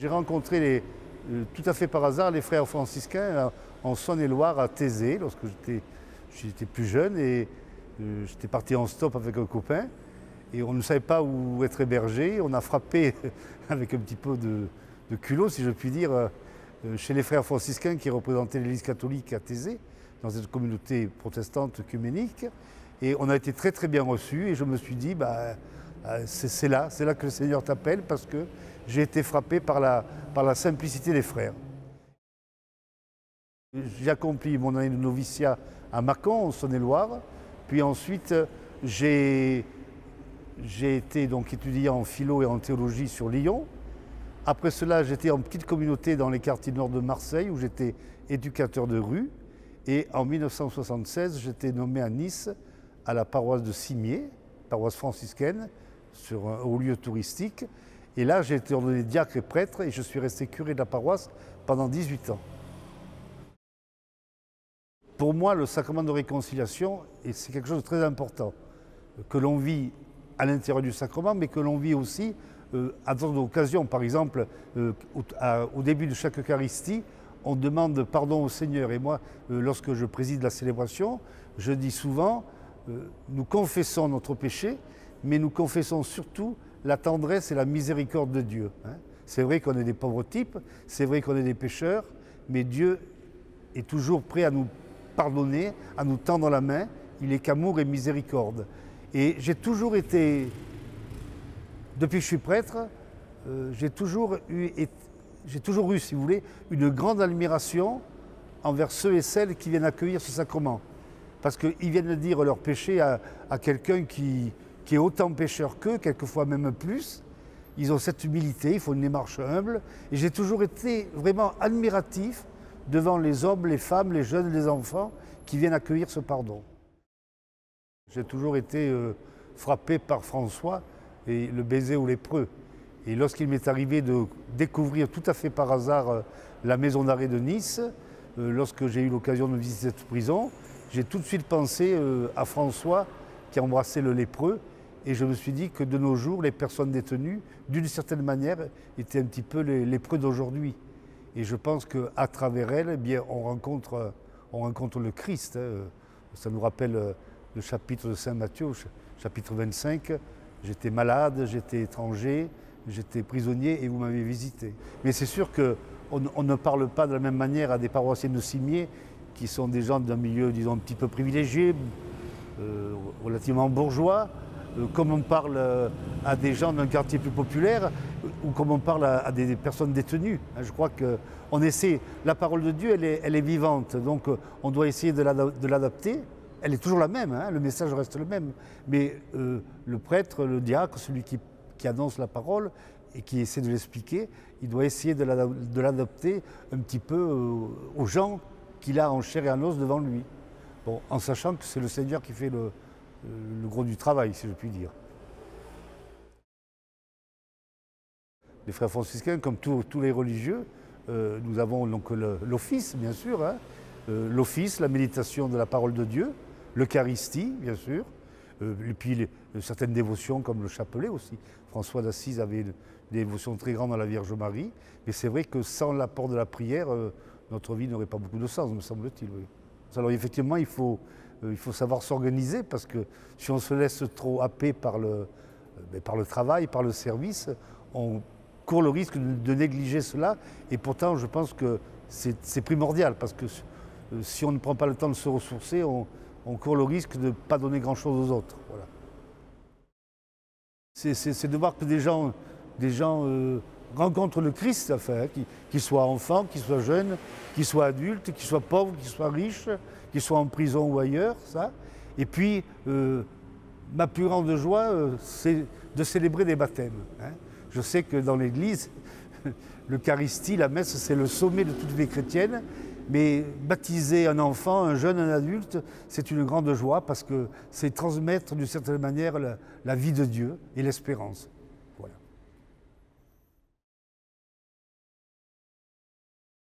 J'ai rencontré tout à fait par hasard les frères franciscains en Saône-et-Loire, à Thésée, lorsque j'étais plus jeune, et j'étais parti en stop avec un copain, et on ne savait pas où être hébergé. On a frappé avec un petit peu de culot, si je puis dire, chez les frères franciscains qui représentaient l'Église catholique à Thésée, dans cette communauté protestante œcuménique, et on a été très très bien reçus, et je me suis dit, c'est là que le Seigneur t'appelle, parce que j'ai été frappé par la simplicité des frères. J'ai accompli mon année de noviciat à Mâcon, en Saône-et-Loire, puis ensuite j'ai été donc étudiant en philo et en théologie sur Lyon. Après cela, j'étais en petite communauté dans les quartiers nord de Marseille, où j'étais éducateur de rue. Et en 1976, j'étais nommé à Nice, à la paroisse de Cimiez, paroisse franciscaine, sur un haut lieu touristique. Et là, j'ai été ordonné diacre et prêtre, et je suis resté curé de la paroisse pendant 18 ans. Pour moi, le sacrement de réconciliation, c'est quelque chose de très important, que l'on vit à l'intérieur du sacrement, mais que l'on vit aussi à d'autres occasions. Par exemple, au début de chaque Eucharistie, on demande pardon au Seigneur. Et moi, lorsque je préside la célébration, je dis souvent, nous confessons notre péché, mais nous confessons surtout la tendresse et la miséricorde de Dieu. C'est vrai qu'on est des pauvres types, c'est vrai qu'on est des pécheurs, mais Dieu est toujours prêt à nous pardonner, à nous tendre la main. Il est qu'amour et miséricorde. Et j'ai toujours été, depuis que je suis prêtre, j'ai toujours eu, si vous voulez, une grande admiration envers ceux et celles qui viennent accueillir ce sacrement. Parce qu'ils viennent dire leur péché à quelqu'un qui est autant pécheur qu'eux, quelquefois même plus. Ils ont cette humilité, il faut une démarche humble. Et j'ai toujours été vraiment admiratif devant les hommes, les femmes, les jeunes, les enfants qui viennent accueillir ce pardon. J'ai toujours été frappé par François et le baiser aux lépreux. Et lorsqu'il m'est arrivé de découvrir tout à fait par hasard la maison d'arrêt de Nice, lorsque j'ai eu l'occasion de visiter cette prison, j'ai tout de suite pensé à François qui embrassait le lépreux. Et je me suis dit que de nos jours, les personnes détenues, d'une certaine manière, étaient un petit peu les lépreux d'aujourd'hui. Et je pense qu'à travers elles, eh bien, on rencontre le Christ. Ça nous rappelle le chapitre de Saint Matthieu, chapitre 25. J'étais malade, j'étais étranger, j'étais prisonnier et vous m'avez visité. Mais c'est sûr qu'on ne parle pas de la même manière à des paroissiens de Cimiez, qui sont des gens d'un milieu, disons, un petit peu privilégié, relativement bourgeois, comme on parle à des gens d'un quartier plus populaire, ou comme on parle à des personnes détenues. Je crois qu'on essaie, la parole de Dieu, elle est vivante, donc on doit essayer de l'adapter. Elle est toujours la même, le message reste le même, mais le prêtre, le diacre, celui qui annonce la parole et qui essaie de l'expliquer, il doit essayer de l'adapter un petit peu aux gens qu'il a en chair et en os devant lui. Bon, en sachant que c'est le Seigneur qui fait le gros du travail, si je puis dire. Les frères franciscains, comme tous les religieux, nous avons donc l'office, bien sûr, l'office, la méditation de la parole de Dieu, l'Eucharistie, bien sûr, et puis certaines dévotions comme le chapelet aussi. François d'Assise avait des dévotions très grandes à la Vierge Marie, mais c'est vrai que sans l'apport de la prière, notre vie n'aurait pas beaucoup de sens, me semble-t-il. Oui. Alors effectivement, il faut savoir s'organiser, parce que si on se laisse trop happer par le travail, par le service, on court le risque de négliger cela. Et pourtant, je pense que c'est primordial, parce que si on ne prend pas le temps de se ressourcer, on court le risque de ne pas donner grand-chose aux autres. Voilà. C'est de voir que des gens rencontrent le Christ, enfin, qu'ils soient enfants, qu'ils soient jeunes, qu'ils soient adultes, qu'ils soient pauvres, qu'ils soient riches, qu'ils soient en prison ou ailleurs, ça. Et puis, ma plus grande joie, c'est de célébrer des baptêmes. Je sais que dans l'Église, l'Eucharistie, la messe, c'est le sommet de toute vie chrétienne, mais baptiser un enfant, un jeune, un adulte, c'est une grande joie, parce que c'est transmettre d'une certaine manière la vie de Dieu et l'espérance.